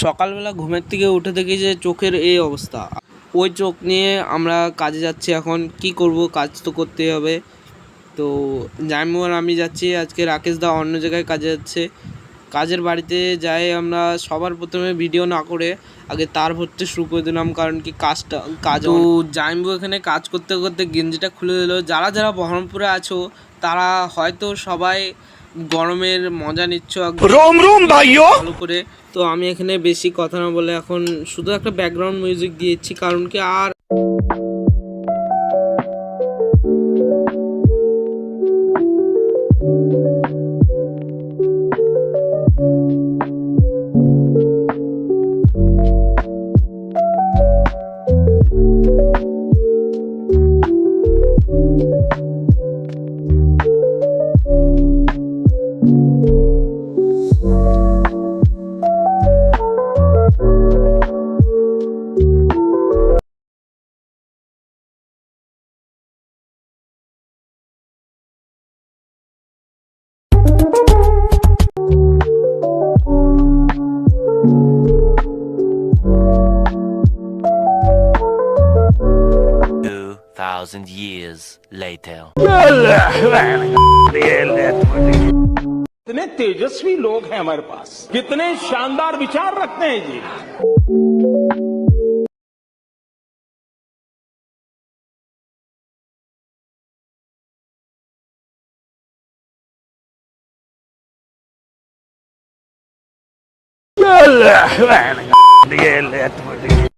সকালবেলা ঘুমের থেকে উঠে দেখি যে চোখের এই অবস্থা। ওই চোখ নিয়ে আমরা কাজে যাচ্ছি। এখন কি করব, কাজ তো করতেই হবে। তো জাইমু আর আমি যাচ্ছি। আজকে রাকেশ দা অন্য জায়গায় কাজে যাচ্ছে। কাজের বাড়িতে যাই আমরা সবার প্রথমে ভিডিও না করে আগে তার ভরতে শুরু করে দিলাম, কারণ কি কাজ তো জাইমু এখানে কাজ করতে করতে গেঞ্জিটা খুলে দিল। যারা যারা বহরমপুরে আছো তারা হয়তো সবাই গরমের মজা নিচ্ছ রোম রোম ভাইও ভালো করে। তো আমি এখানে বেশি কথা না বলে এখন শুধু একটা ব্যাকগ্রাউন্ড মিউজিক দিয়েছি, কারণ কি আর years later. कितने तेजस्वी लोग हैं हमारे पास, कितने शानदार विचार रखते हैं जी।